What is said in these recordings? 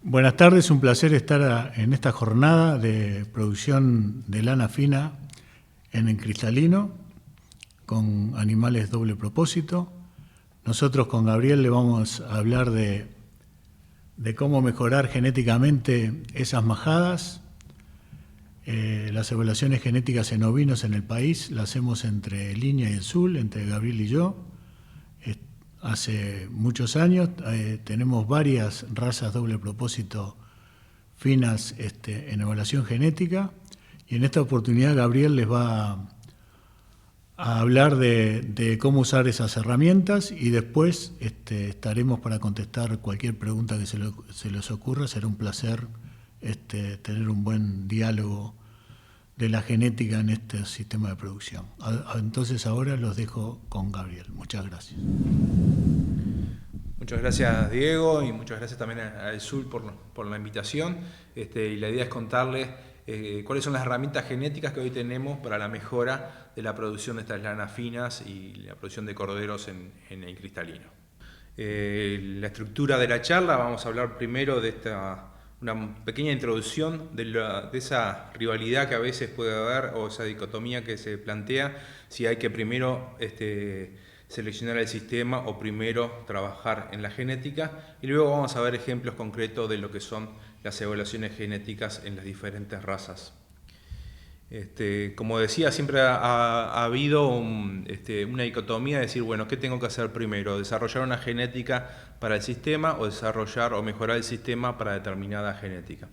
Buenas tardes, un placer estar en esta jornada de producción de lana fina en el cristalino con animales doble propósito. Nosotros con Gabriel le vamos a hablar de cómo mejorar genéticamente esas majadas. Las evaluaciones genéticas en ovinos en el país las hacemos entre Línea y el Sul, entre Gabriel y yo. Hace muchos años tenemos varias razas doble propósito finas en evaluación genética, y en esta oportunidad Gabriel les va a hablar de cómo usar esas herramientas, y después estaremos para contestar cualquier pregunta que se les ocurra. Será un placer tener un buen diálogo de la genética en este sistema de producción. Entonces ahora los dejo con Gabriel. Muchas gracias. Muchas gracias, Diego, y muchas gracias también al Sul por la invitación. Y la idea es contarles cuáles son las herramientas genéticas que hoy tenemos para la mejora de la producción de estas lanas finas y la producción de corderos en el cristalino. La estructura de la charla: vamos a hablar primero de una pequeña introducción de esa rivalidad que a veces puede haber, o esa dicotomía que se plantea, si hay que primero seleccionar el sistema o primero trabajar en la genética, y luego vamos a ver ejemplos concretos de lo que son las evaluaciones genéticas en las diferentes razas. Como decía, siempre ha habido una dicotomía de decir, bueno, ¿qué tengo que hacer primero? ¿Desarrollar una genética para el sistema o desarrollar o mejorar el sistema para determinada genética?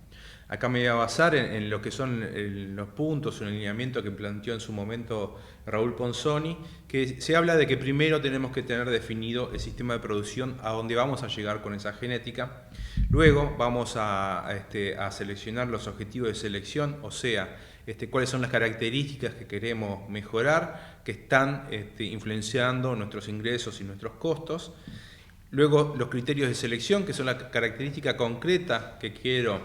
Acá me voy a basar en lo que son los puntos, un alineamiento que planteó en su momento Raúl Ponzoni, que se habla de que primero tenemos que tener definido el sistema de producción a dónde vamos a llegar con esa genética. Luego vamos a seleccionar los objetivos de selección, o sea, cuáles son las características que queremos mejorar, que están influenciando nuestros ingresos y nuestros costos. Luego los criterios de selección, que son la característica concreta que quiero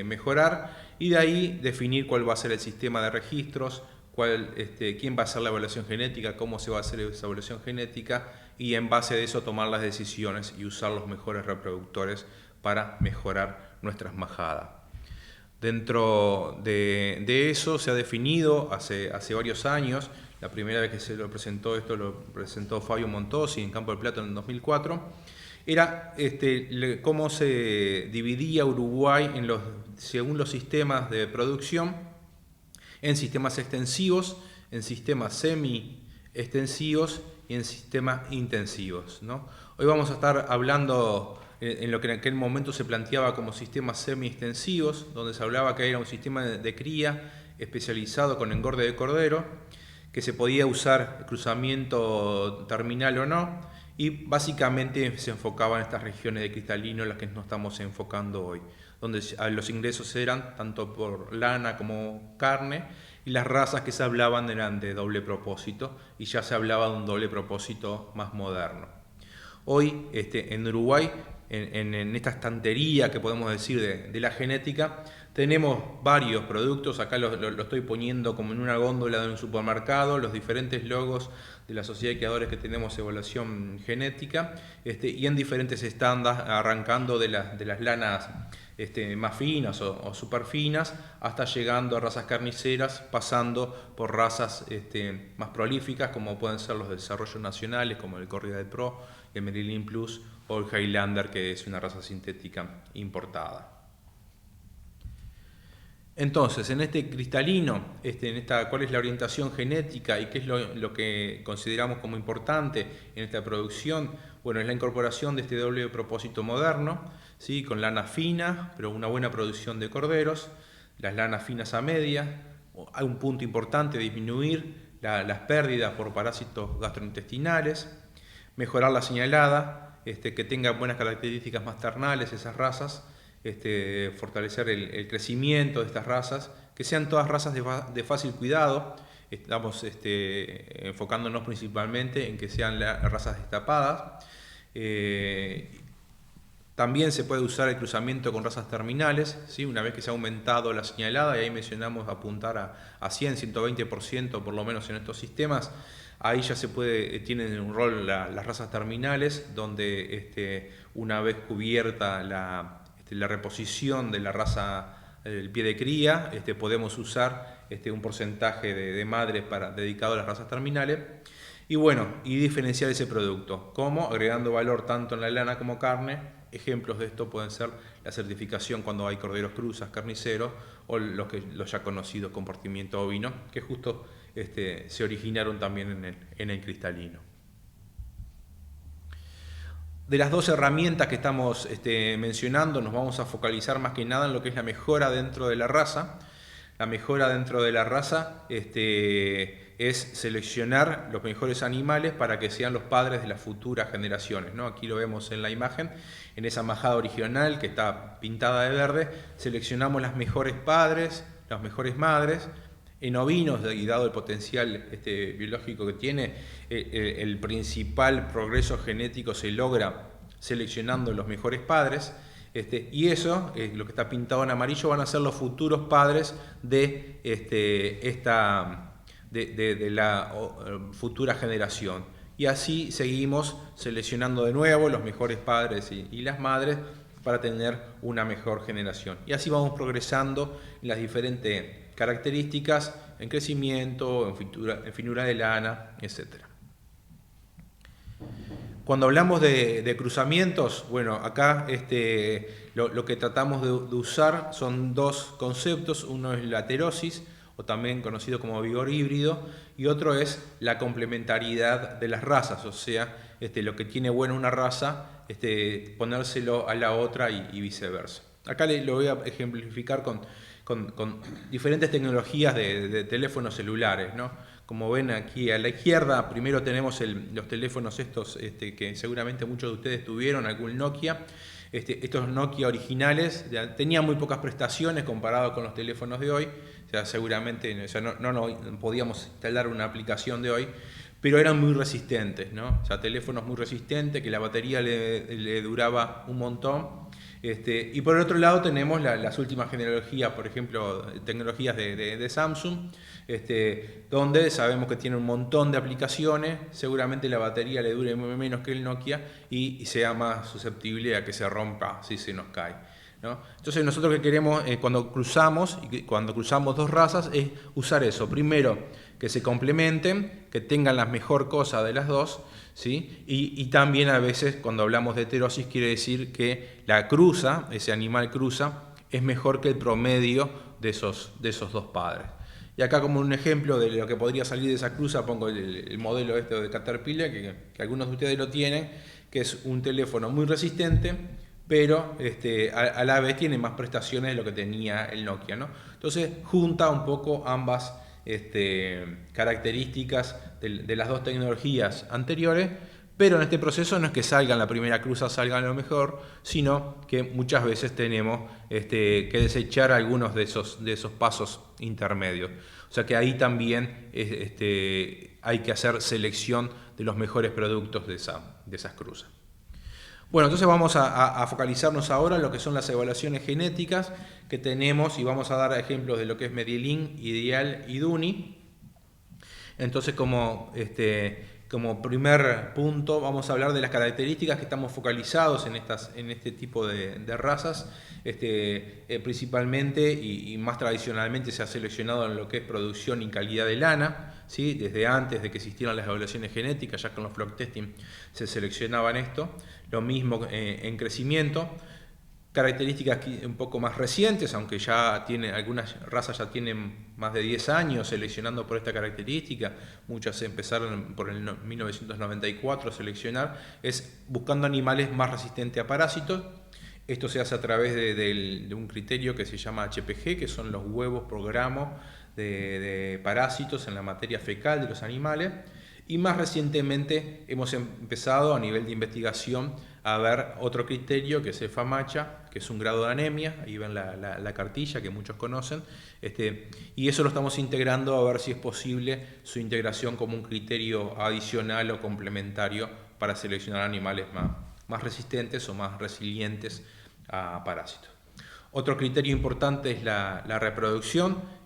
mejorar, y de ahí definir cuál va a ser el sistema de registros, quién va a hacer la evaluación genética, cómo se va a hacer esa evaluación genética, y en base de eso tomar las decisiones y usar los mejores reproductores para mejorar nuestras majadas. Dentro de eso se ha definido hace varios años. La primera vez que se lo presentó Fabio Montosi en Campo del Plata en el 2004. Era cómo se dividía Uruguay según los sistemas de producción, en sistemas extensivos, en sistemas semi-extensivos y en sistemas intensivos, ¿no? Hoy vamos a estar hablando en lo que en aquel momento se planteaba como sistemas semi-extensivos, donde se hablaba que era un sistema de cría especializado con engorde de cordero, que se podía usar cruzamiento terminal o no, y básicamente se enfocaban en estas regiones de cristalino en las que nos estamos enfocando hoy, donde los ingresos eran tanto por lana como carne, y las razas que se hablaban eran de doble propósito, y ya se hablaba de un doble propósito más moderno. Hoy en Uruguay, en esta estantería que podemos decir de la genética, tenemos varios productos. Acá lo estoy poniendo como en una góndola de un supermercado, los diferentes logos de la Sociedad de Criadores que tenemos evaluación genética, y en diferentes estándares, arrancando de las lanas más finas o super finas, hasta llegando a razas carniceras, pasando por razas más prolíficas, como pueden ser los de desarrollo nacionales, como el Corrida del Pro, el Merlin Plus o el Highlander, que es una raza sintética importada. Entonces, en este cristalino, ¿cuál es la orientación genética y qué es lo que consideramos como importante en esta producción? Bueno, es la incorporación de este doble propósito moderno, ¿sí? Con lana fina, pero una buena producción de corderos, las lanas finas a media. Hay un punto importante: disminuir las pérdidas por parásitos gastrointestinales, mejorar la señalada, que tenga buenas características maternales esas razas, fortalecer el crecimiento de estas razas, que sean todas razas de fácil cuidado. Estamos enfocándonos principalmente en que sean razas destapadas. También se puede usar el cruzamiento con razas terminales, ¿sí? Una vez que se ha aumentado la señalada, y ahí mencionamos apuntar a 100, 120% por lo menos en estos sistemas, ahí ya tienen un rol las razas terminales, donde una vez cubierta la reposición de la raza del pie de cría, podemos usar un porcentaje de madres dedicado a las razas terminales. Y bueno, y diferenciar ese producto, como agregando valor tanto en la lana como carne. Ejemplos de esto pueden ser la certificación cuando hay corderos cruzas, carniceros, o los ya conocidos compartimiento ovino, que justo se originaron también en el cristalino. De las dos herramientas que estamos mencionando, nos vamos a focalizar más que nada en lo que es la mejora dentro de la raza. La mejora dentro de la raza es seleccionar los mejores animales para que sean los padres de las futuras generaciones, ¿no? Aquí lo vemos en la imagen, en esa majada original que está pintada de verde, seleccionamos las mejores padres, las mejores madres. En ovinos, y dado el potencial biológico que tiene, el principal progreso genético se logra seleccionando los mejores padres. Y eso, lo que está pintado en amarillo, van a ser los futuros padres de la futura generación. Y así seguimos seleccionando de nuevo los mejores padres y las madres para tener una mejor generación. Y así vamos progresando en las diferentes características, en crecimiento, en finura de lana, etc. Cuando hablamos de cruzamientos, bueno, acá lo que tratamos de usar son dos conceptos. Uno es la aterosis, o también conocido como vigor híbrido, y otro es la complementariedad de las razas, o sea, lo que tiene bueno una raza, ponérselo a la otra y viceversa. Acá lo voy a ejemplificar con diferentes tecnologías de teléfonos celulares, ¿no? Como ven aquí a la izquierda, primero tenemos los teléfonos estos que seguramente muchos de ustedes tuvieron, algún Nokia. Estos Nokia originales tenían muy pocas prestaciones comparado con los teléfonos de hoy. O sea, seguramente no podíamos instalar una aplicación de hoy, pero eran muy resistentes, ¿no? O sea, teléfonos muy resistentes, que la batería le duraba un montón. Y por el otro lado tenemos las últimas tecnologías, por ejemplo, tecnologías de Samsung, donde sabemos que tiene un montón de aplicaciones, seguramente la batería le dure menos que el Nokia y sea más susceptible a que se rompa si se nos cae, ¿no? Entonces nosotros que queremos cuando cruzamos dos razas es usar eso, primero que se complementen, que tengan la mejor cosa de las dos, ¿sí? Y también a veces cuando hablamos de heterosis quiere decir que la cruza, ese animal cruza, es mejor que el promedio de esos dos padres. Y acá como un ejemplo de lo que podría salir de esa cruza pongo el modelo de Caterpillar, que algunos de ustedes lo tienen, que es un teléfono muy resistente, pero a la vez tiene más prestaciones de lo que tenía el Nokia, ¿no? Entonces junta un poco ambas características de las dos tecnologías anteriores, pero en este proceso no es que salgan la primera cruza, salgan lo mejor, sino que muchas veces tenemos que desechar algunos de esos pasos intermedios. O sea que ahí también hay que hacer selección de los mejores productos de esas cruzas. Bueno, entonces vamos a focalizarnos ahora en lo que son las evaluaciones genéticas que tenemos y vamos a dar ejemplos de lo que es Medielin, Ideal y Duni. Entonces como primer punto vamos a hablar de las características que estamos focalizados en este tipo de razas. Principalmente y más tradicionalmente se ha seleccionado en lo que es producción y calidad de lana, ¿sí? Desde antes de que existieran las evaluaciones genéticas, ya con los flock testing se seleccionaban esto. Lo mismo en crecimiento. Características un poco más recientes, aunque ya algunas razas ya tienen más de 10 años seleccionando por esta característica, muchas empezaron por el 1994 a seleccionar, es buscando animales más resistentes a parásitos. Esto se hace a través de un criterio que se llama HPG, que son los huevos por gramo de parásitos en la materia fecal de los animales. Y más recientemente hemos empezado a nivel de investigación a ver otro criterio que es el FAMACHA, que es un grado de anemia, ahí ven la cartilla que muchos conocen, y eso lo estamos integrando a ver si es posible su integración como un criterio adicional o complementario para seleccionar animales más resistentes o más resilientes a parásitos. Otro criterio importante es la reproducción.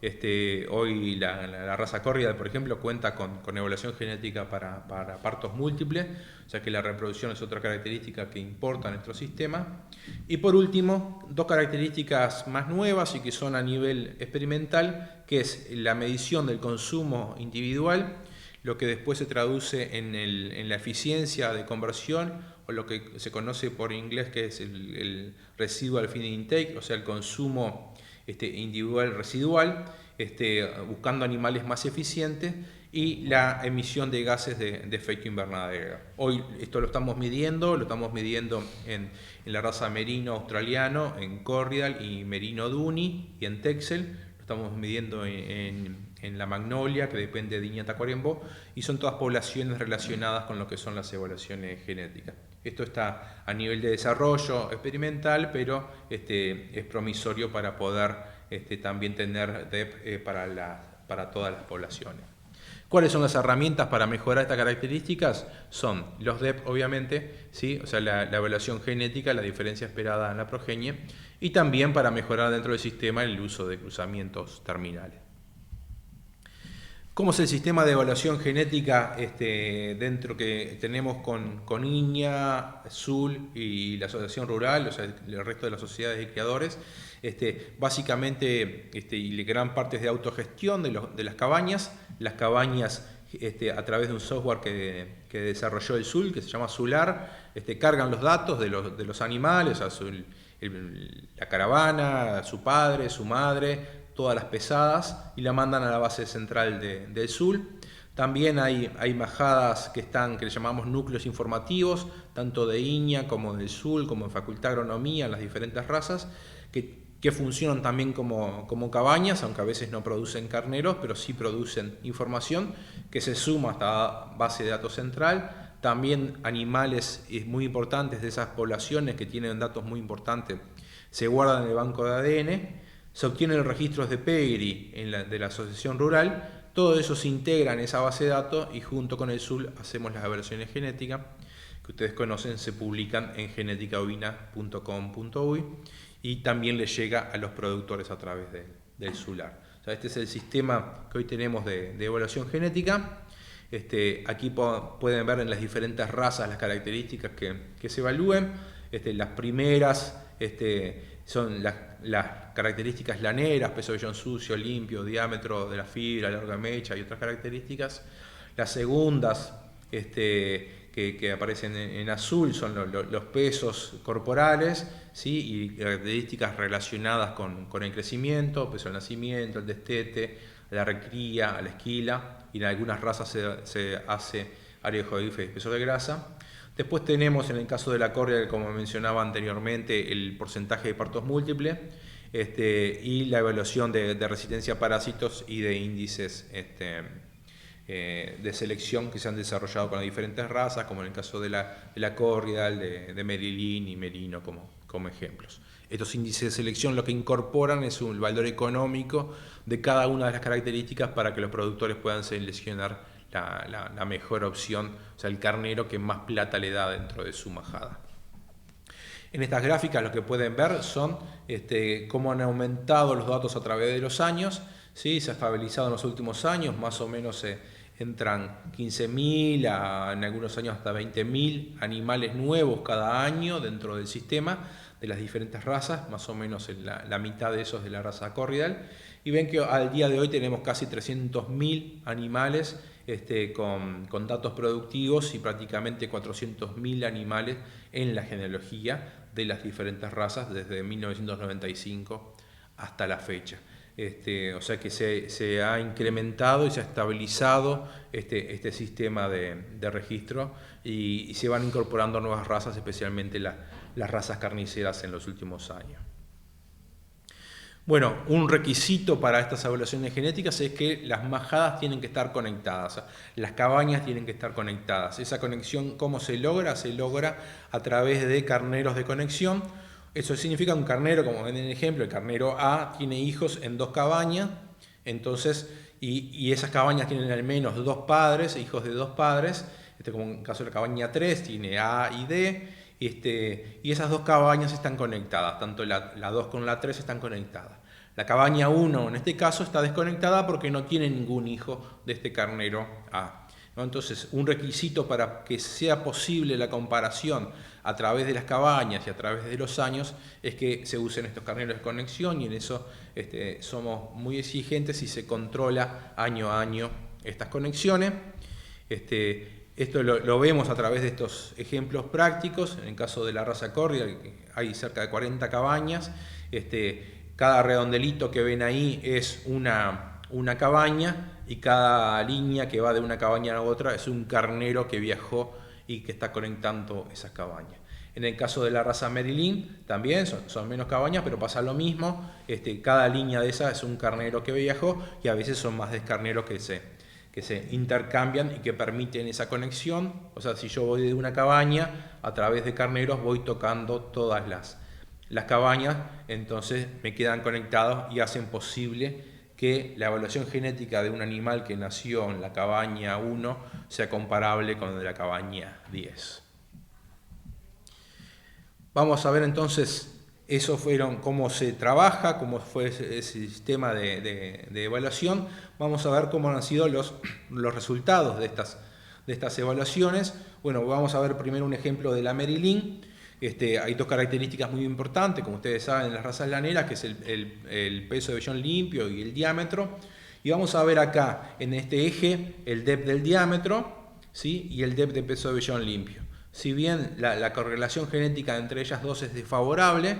Hoy la raza Corriedale, por ejemplo, cuenta con evaluación genética para partos múltiples, o sea que la reproducción es otra característica que importa en nuestro sistema. Y por último, dos características más nuevas y que son a nivel experimental, que es la medición del consumo individual, lo que después se traduce en la eficiencia de conversión, o lo que se conoce por inglés que es el residual feed intake, o sea, el consumo individual residual, buscando animales más eficientes, y la emisión de gases de efecto invernadero. Hoy esto lo estamos midiendo en la raza merino australiano, en Corriedale y merino Duni, y en Texel. Lo estamos midiendo en la Magnolia, que depende de Iña Tacuarembó, y son todas poblaciones relacionadas con lo que son las evaluaciones genéticas. Esto está a nivel de desarrollo experimental, pero es promisorio para poder también tener DEP para todas las poblaciones. ¿Cuáles son las herramientas para mejorar estas características? Son los DEP, obviamente, ¿sí? O sea, la evaluación genética, la diferencia esperada en la progenie, y también para mejorar dentro del sistema el uso de cruzamientos terminales. ¿Cómo es el sistema de evaluación genética dentro que tenemos con INIA, SUL y la Asociación Rural, o sea, el resto de las sociedades de criadores? Básicamente, y gran parte es de autogestión de las cabañas. Las cabañas, a través de un software que desarrolló el SUL, que se llama SULAR, cargan los datos de los animales, o sea, la caravana, su padre, su madre, todas las pesadas, y la mandan a la base central del SUL. También hay majadas que le llamamos núcleos informativos, tanto de INIA como del SUL, como en Facultad de Agronomía, en las diferentes razas, que funcionan también como cabañas, aunque a veces no producen carneros, pero sí producen información que se suma a esta base de datos central. También animales muy importantes de esas poblaciones que tienen datos muy importantes se guardan en el banco de ADN. Se obtienen registros de Pedigree de la Asociación Rural, todo eso se integra en esa base de datos y junto con el SUL hacemos las evaluaciones genéticas que ustedes conocen, se publican en geneticabovina.com.uy y también les llega a los productores a través del SULAR. O sea, este es el sistema que hoy tenemos de evaluación genética. Aquí pueden ver en las diferentes razas las características que se evalúen. Las primeras son las características laneras, peso de vellón sucio, limpio, diámetro de la fibra, larga mecha y otras características. Las segundas que aparecen en azul son los pesos corporales, ¿sí? Y características relacionadas con el crecimiento, peso al nacimiento, el destete, a la recría, a la esquila, y en algunas razas se hace área de jodife y espesor de grasa. Después tenemos, en el caso de la Corriedale, como mencionaba anteriormente, el porcentaje de partos múltiples y la evaluación de resistencia a parásitos y de índices de selección que se han desarrollado con las diferentes razas, como en el caso de la Corriedale, de Merilín y Merino como ejemplos. Estos índices de selección lo que incorporan es un valor económico de cada una de las características para que los productores puedan seleccionar la mejor opción, o sea, el carnero que más plata le da dentro de su majada. En estas gráficas lo que pueden ver son cómo han aumentado los datos a través de los años, ¿sí? Se ha estabilizado en los últimos años, más o menos entran 15.000 en algunos años hasta 20.000 animales nuevos cada año dentro del sistema de las diferentes razas, más o menos la mitad de esos de la raza Corriedale, y ven que al día de hoy tenemos casi 300.000 animales con datos productivos y prácticamente 400.000 animales en la genealogía de las diferentes razas desde 1995 hasta la fecha. O sea que se ha incrementado y se ha estabilizado este sistema de registro y se van incorporando nuevas razas, especialmente las razas carniceras en los últimos años. Bueno, un requisito para estas evaluaciones genéticas es que las majadas tienen que estar conectadas, las cabañas tienen que estar conectadas. Esa conexión, ¿cómo se logra? Se logra a través de carneros de conexión. Eso significa un carnero, como ven en el ejemplo, el carnero A tiene hijos en 2 cabañas, entonces, y esas cabañas tienen al menos 2 padres, hijos de 2 padres, como en el caso de la cabaña 3, tiene A y D, y esas dos cabañas están conectadas, tanto la 2 con la 3 están conectadas. La cabaña 1 en este caso está desconectada porque no tiene ningún hijo de este carnero A, ¿no? Entonces, un requisito para que sea posible la comparación a través de las cabañas y a través de los años es que se usen estos carneros de conexión, y en eso somos muy exigentes y se controla año a año estas conexiones. Esto lo vemos a través de estos ejemplos prácticos. En el caso de la raza Corriga hay cerca de 40 cabañas. Cada redondelito que ven ahí es una cabaña, y cada línea que va de una cabaña a otra es un carnero que viajó y que está conectando esas cabañas. En el caso de la raza Merillín también son menos cabañas, pero pasa lo mismo. Cada línea de esa es un carnero que viajó, y a veces son más de carneros que se intercambian y que permiten esa conexión. O sea, si yo voy de una cabaña, a través de carneros voy tocando todas las cabañas, entonces me quedan conectados y hacen posible que la evaluación genética de un animal que nació en la cabaña 1 sea comparable con la de la cabaña 10. Vamos a ver entonces, eso fueron cómo se trabaja, cómo fue ese sistema de evaluación. Vamos a ver cómo han sido los resultados de estas evaluaciones. Bueno, vamos a ver primero un ejemplo de la Merillín. Hay dos características muy importantes, como ustedes saben, en las razas laneras, que es el peso de vellón limpio y el diámetro. Y vamos a ver acá, en este eje, el depth del diámetro, ¿sí? Y el depth de peso de vellón limpio. Si bien la correlación genética entre ellas dos es desfavorable,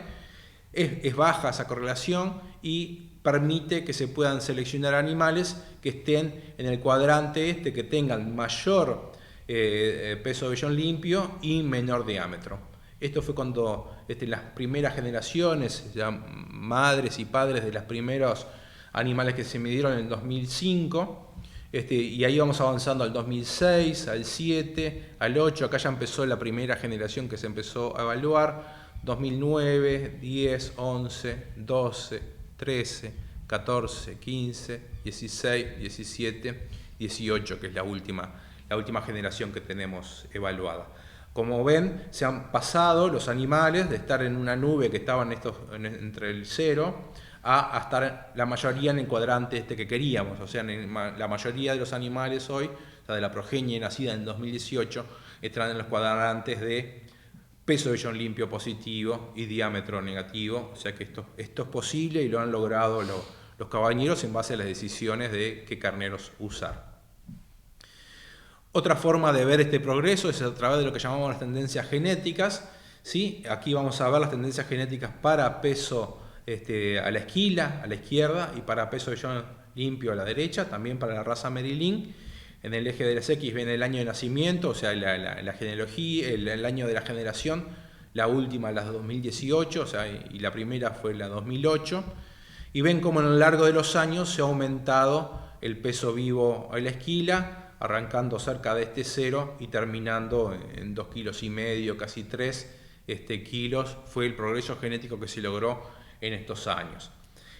es baja esa correlación y permite que se puedan seleccionar animales que estén en el cuadrante que tengan mayor peso de vellón limpio y menor diámetro. Esto fue cuando las primeras generaciones, ya madres y padres de los primeros animales que se midieron en el 2005, y ahí vamos avanzando al 2006, al 7, al 8, acá ya empezó la primera generación que se empezó a evaluar, 2009, 10, 11, 12, 13, 14, 15, 16, 17, 18, que es la última generación que tenemos evaluada. Como ven, se han pasado los animales de estar en una nube que estaban entre el 0 a estar la mayoría en el cuadrante que queríamos. O sea, la mayoría de los animales hoy, o sea, de la progenie nacida en 2018, están en los cuadrantes de peso de vellón limpio positivo y diámetro negativo. O sea que esto es posible y lo han logrado los cabañeros en base a las decisiones de qué carneros usar. Otra forma de ver este progreso es a través de lo que llamamos las tendencias genéticas, ¿sí? Aquí vamos a ver las tendencias genéticas para peso a la esquila, a la izquierda, y para peso de vellón limpio a la derecha, también para la raza Merillín. En el eje de las X ven el año de nacimiento, o sea, la genealogía, el año de la generación, la última la 2018, o sea, y la primera fue la 2008. Y ven cómo a lo largo de los años se ha aumentado el peso vivo a la esquila, arrancando cerca de 0 y terminando en 2,5 kilos, casi 3 kilos, fue el progreso genético que se logró en estos años.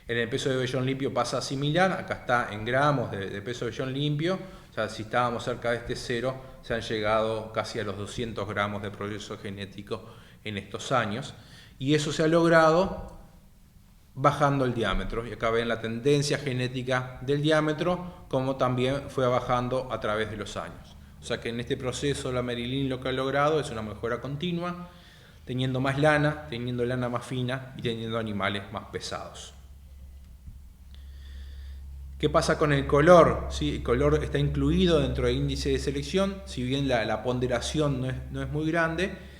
En el peso de vellón limpio pasa similar, acá está en gramos de peso de vellón limpio, o sea, si estábamos cerca de 0, se han llegado casi a los 200 gramos de progreso genético en estos años, y eso se ha logrado bajando el diámetro, y acá ven la tendencia genética del diámetro, como también fue bajando a través de los años. O sea que en este proceso la Merillín lo que ha logrado es una mejora continua, teniendo más lana, teniendo lana más fina y teniendo animales más pesados. ¿Qué pasa con el color? ¿Sí? El color está incluido dentro del índice de selección, si bien la ponderación no es muy grande.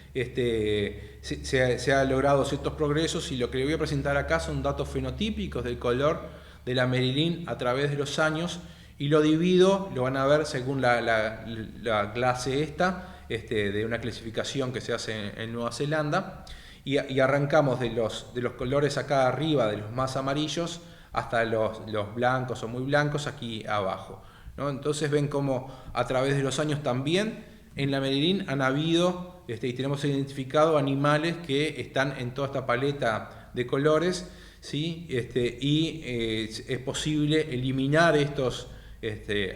Se ha logrado ciertos progresos, y lo que le voy a presentar acá son datos fenotípicos del color de la Merillín a través de los años, y lo divido, lo van a ver según la clase de una clasificación que se hace en Nueva Zelanda, y arrancamos de los colores acá arriba, de los más amarillos, hasta los blancos o muy blancos aquí abajo, ¿no? Entonces ven cómo a través de los años también en la Merillín han habido y tenemos identificado animales que están en toda esta paleta de colores, ¿sí? Es posible eliminar estos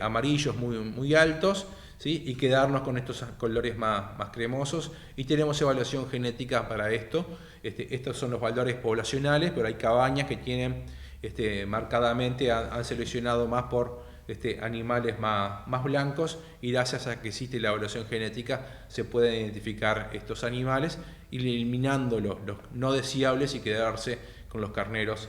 amarillos muy altos, ¿sí? Y quedarnos con estos colores más cremosos, y tenemos evaluación genética para esto. Estos son los valores poblacionales, pero hay cabañas que tienen marcadamente, han seleccionado más por animales más blancos, y gracias a que existe la evaluación genética se pueden identificar estos animales, y eliminando los no deseables y quedarse con los carneros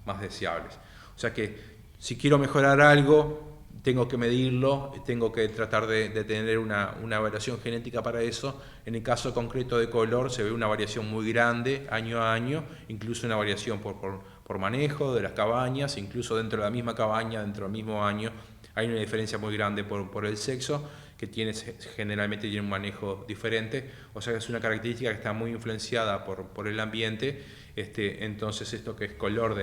más deseables. O sea que si quiero mejorar algo, tengo que medirlo, tengo que tratar de tener una evaluación genética para eso. En el caso concreto de color se ve una variación muy grande año a año, incluso una variación por manejo de las cabañas, incluso dentro de la misma cabaña, dentro del mismo año, hay una diferencia muy grande por el sexo, que generalmente tiene un manejo diferente. O sea que es una característica que está muy influenciada por el ambiente. Entonces esto que es color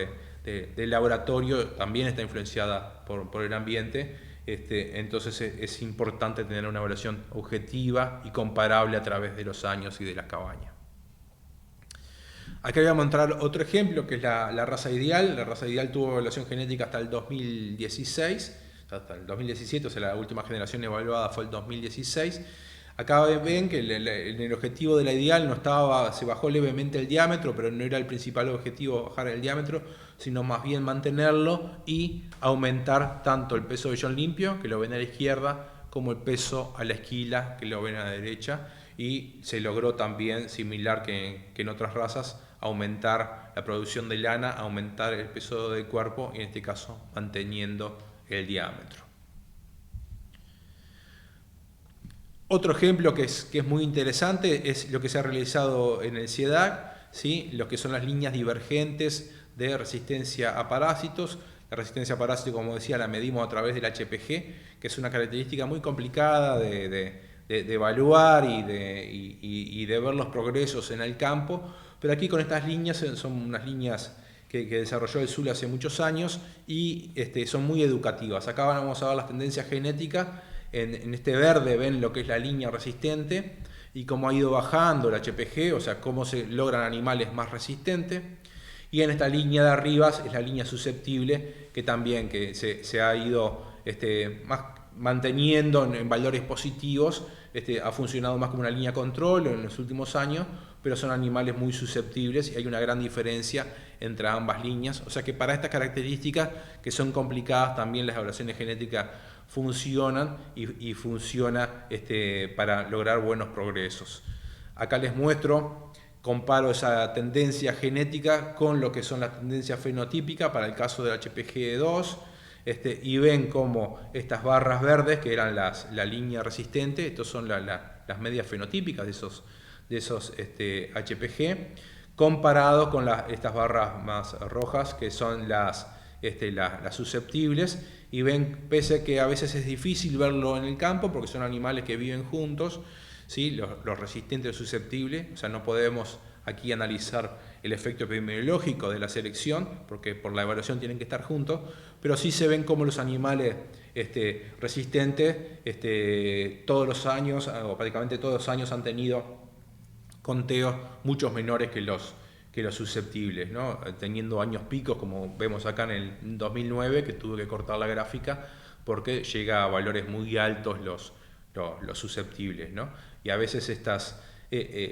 del laboratorio también está influenciada por el ambiente. Entonces es importante tener una evaluación objetiva y comparable a través de los años y de las cabañas. Acá voy a mostrar otro ejemplo, que es la raza ideal. La raza ideal tuvo evaluación genética hasta el 2016, hasta el 2017, o sea, la última generación evaluada fue el 2016. Acá ven que el objetivo de la ideal se bajó levemente el diámetro, pero no era el principal objetivo bajar el diámetro, sino más bien mantenerlo y aumentar tanto el peso de vellón limpio, que lo ven a la izquierda, como el peso a la esquila, que lo ven a la derecha, y se logró también, similar que en otras razas, aumentar la producción de lana, aumentar el peso del cuerpo, y en este caso manteniendo el diámetro. Otro ejemplo que es muy interesante es lo que se ha realizado en el CIEDAC, ¿sí? Lo que son las líneas divergentes de resistencia a parásitos. La resistencia a parásitos, como decía, la medimos a través del HPG, que es una característica muy complicada de evaluar y de ver los progresos en el campo, pero aquí con estas líneas son unas líneas que desarrolló el SUL hace muchos años, y son muy educativas. Acá vamos a ver las tendencias genéticas. En este verde ven lo que es la línea resistente y cómo ha ido bajando el HPG, o sea, cómo se logran animales más resistentes. Y en esta línea de arriba es la línea susceptible, que también se ha ido manteniendo en valores positivos. Ha funcionado más como una línea control en los últimos años, pero son animales muy susceptibles y hay una gran diferencia entre ambas líneas. O sea que para estas características, que son complicadas, también las evaluaciones genéticas funcionan y funciona para lograr buenos progresos. Acá les muestro, comparo esa tendencia genética con lo que son las tendencias fenotípicas para el caso del HPG2, y ven cómo estas barras verdes, que eran la línea resistente, estos son las medias fenotípicas de esos HPG, comparados con estas barras más rojas, que son las susceptibles, y ven, pese a que a veces es difícil verlo en el campo, porque son animales que viven juntos, ¿sí? Los resistentes y los susceptibles, o sea, no podemos aquí analizar el efecto epidemiológico de la selección, porque por la evaluación tienen que estar juntos, pero sí se ven como los animales resistentes todos los años, o prácticamente todos los años, han tenido conteos muchos menores que los susceptibles, ¿no? Teniendo años picos, como vemos acá en el 2009, que tuve que cortar la gráfica porque llega a valores muy altos los susceptibles, ¿no? Y a veces estas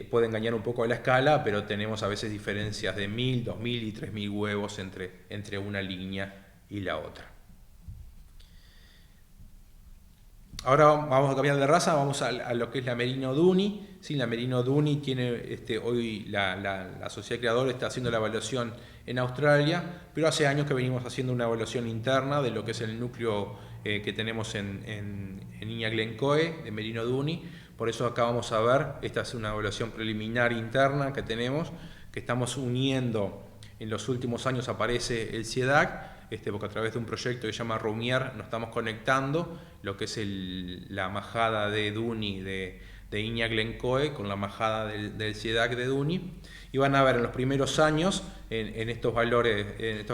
puede engañar un poco a la escala, pero tenemos a veces diferencias de 1000, 2000 y 3000 huevos entre una línea y la otra. Ahora vamos a cambiar de raza, vamos a lo que es la Merino Duni. Sí, la Merino Duni tiene, hoy la sociedad creadora está haciendo la evaluación en Australia, pero hace años que venimos haciendo una evaluación interna de lo que es el núcleo que tenemos en Iña Glencoe, de Merino Duni. Por eso acá vamos a ver, esta es una evaluación preliminar interna que tenemos, que estamos uniendo. En los últimos años aparece el CIEDAC, porque a través de un proyecto que se llama Rumier nos estamos conectando lo que es la majada de Duni de Iña Glencoe con la majada del CIEDAC de Duni, y van a ver en los primeros años, en estos valores, en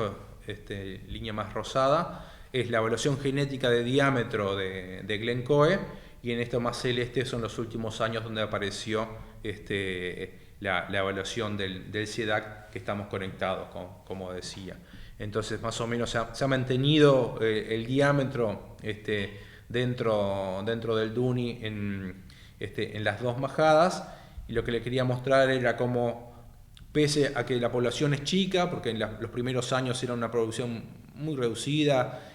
esta línea más rosada, es la evaluación genética de diámetro de Glencoe, y en esto más celeste son los últimos años donde apareció la evaluación del CIEDAC, que estamos conectados, como decía. Entonces, más o menos se ha mantenido el diámetro dentro del DUNY en las dos majadas, y lo que le quería mostrar era cómo, pese a que la población es chica, porque en los primeros años era una producción muy reducida,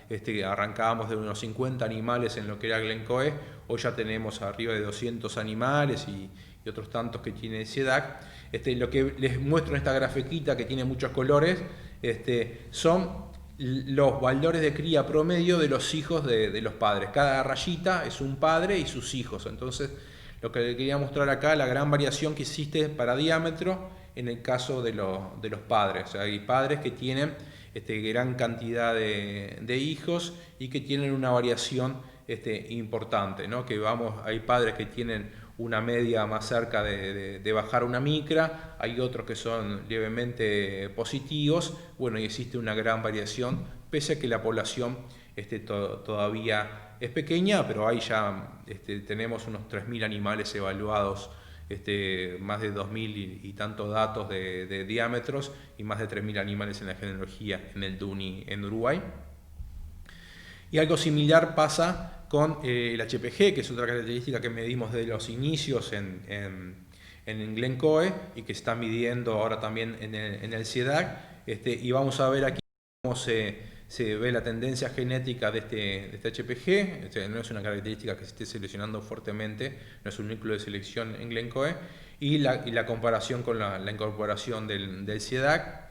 arrancábamos de unos 50 animales en lo que era Glencoe, hoy ya tenemos arriba de 200 animales y otros tantos que tiene SIEDAC. Lo que les muestro en esta grafiquita, que tiene muchos colores, son los valores de cría promedio de los hijos de los padres. Cada rayita es un padre y sus hijos. Entonces, lo que les quería mostrar acá, la gran variación que existe para diámetro en el caso de los padres. O sea, hay padres que tienen gran cantidad de hijos y que tienen una variación importante, ¿no? Hay padres que tienen una media más cerca de bajar una micra, hay otros que son levemente positivos, bueno, y existe una gran variación, pese a que la población todavía es pequeña, pero ahí ya tenemos unos 3.000 animales evaluados, más de 2.000 y tantos datos de diámetros y más de 3.000 animales en la genealogía en el DUNY en Uruguay. Y algo similar pasa con el HPG, que es otra característica que medimos desde los inicios en Glencoe y que se está midiendo ahora también en el SIEDAC. Y vamos a ver aquí cómo se ve la tendencia genética de este HPG. No es una característica que se esté seleccionando fuertemente, no es un núcleo de selección en Glencoe. Y la comparación con la incorporación del SIEDAC.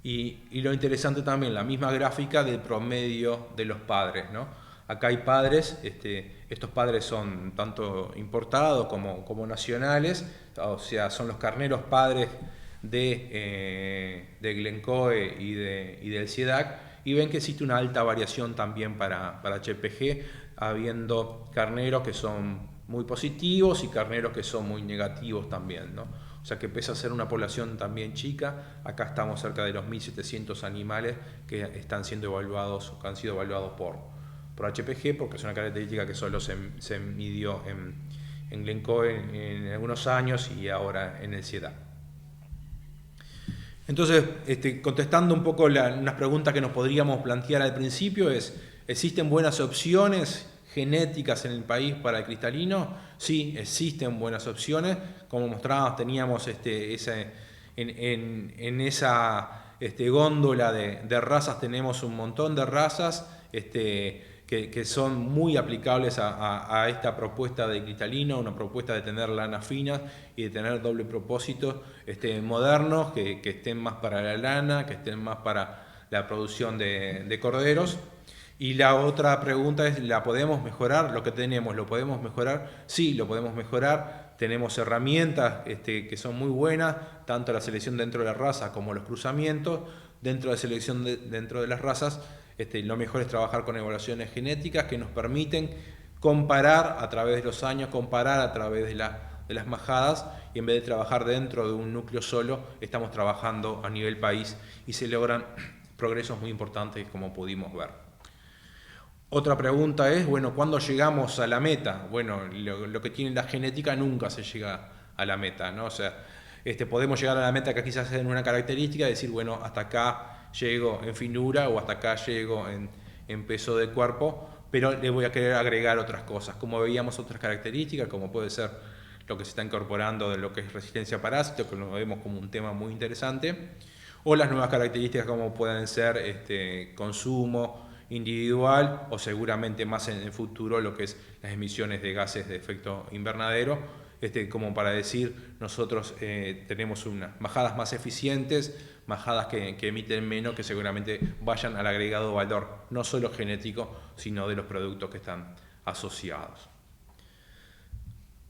Y lo interesante también, la misma gráfica del promedio de los padres, ¿no? Acá hay padres, estos padres son tanto importados como nacionales, o sea, son los carneros padres de Glencoe y del SIEDAC, y ven que existe una alta variación también para HPG, habiendo carneros que son muy positivos y carneros que son muy negativos también, ¿no? O sea que pese a ser una población también chica, acá estamos cerca de los 1.700 animales que están siendo evaluados, que han sido evaluados por HPG, porque es una característica que solo se midió en Glencoe en algunos años y ahora en el SIEDAC. Entonces, contestando un poco unas preguntas que nos podríamos plantear al principio es, ¿existen buenas opciones genéticas en el país para el cristalino? Sí, existen buenas opciones. Como mostrábamos, teníamos en esa góndola de razas, tenemos un montón de razas que son muy aplicables a esta propuesta de cristalino, una propuesta de tener lanas finas y de tener doble propósito, modernos, que estén más para la lana, que estén más para la producción de corderos. Y la otra pregunta es, ¿la podemos mejorar? Lo que tenemos, ¿lo podemos mejorar? Sí, lo podemos mejorar. Tenemos herramientas que son muy buenas, tanto la selección dentro de la raza como los cruzamientos. Dentro de la selección dentro de las razas, lo mejor es trabajar con evaluaciones genéticas que nos permiten comparar a través de los años, comparar a través de las majadas, y en vez de trabajar dentro de un núcleo solo, estamos trabajando a nivel país y se logran progresos muy importantes como pudimos ver. Otra pregunta es, bueno, ¿cuándo llegamos a la meta? Bueno, lo que tiene la genética nunca se llega a la meta, ¿no? O sea, podemos llegar a la meta que quizás en una característica, decir, bueno, hasta acá llego en finura o hasta acá llego en peso de cuerpo, pero le voy a querer agregar otras cosas, como veíamos otras características, como puede ser lo que se está incorporando de lo que es resistencia a parásitos, que lo vemos como un tema muy interesante, o las nuevas características como pueden ser consumo individual o seguramente más en el futuro lo que es las emisiones de gases de efecto invernadero, como para decir, nosotros tenemos unas majadas más eficientes, majadas que emiten menos, que seguramente vayan al agregado valor, no solo genético, sino de los productos que están asociados.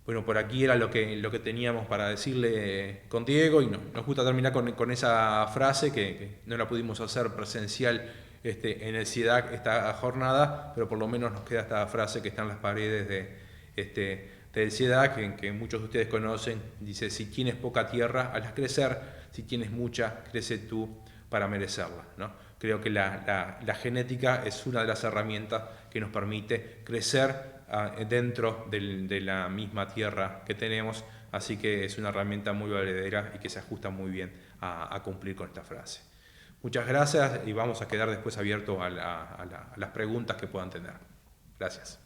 Bueno, por aquí era lo que teníamos para decirle con Diego, y nos gusta terminar con esa frase que no la pudimos hacer presencial en el SIEDAC esta jornada, pero por lo menos nos queda esta frase que está en las paredes del SIEDAC, que muchos de ustedes conocen. Dice, si tienes poca tierra, hazla crecer; si tienes mucha, crece tú para merecerla, ¿no? Creo que la genética es una de las herramientas que nos permite crecer dentro de la misma tierra que tenemos, así que es una herramienta muy valedera y que se ajusta muy bien a cumplir con esta frase. Muchas gracias, y vamos a quedar después abiertos a las preguntas que puedan tener. Gracias.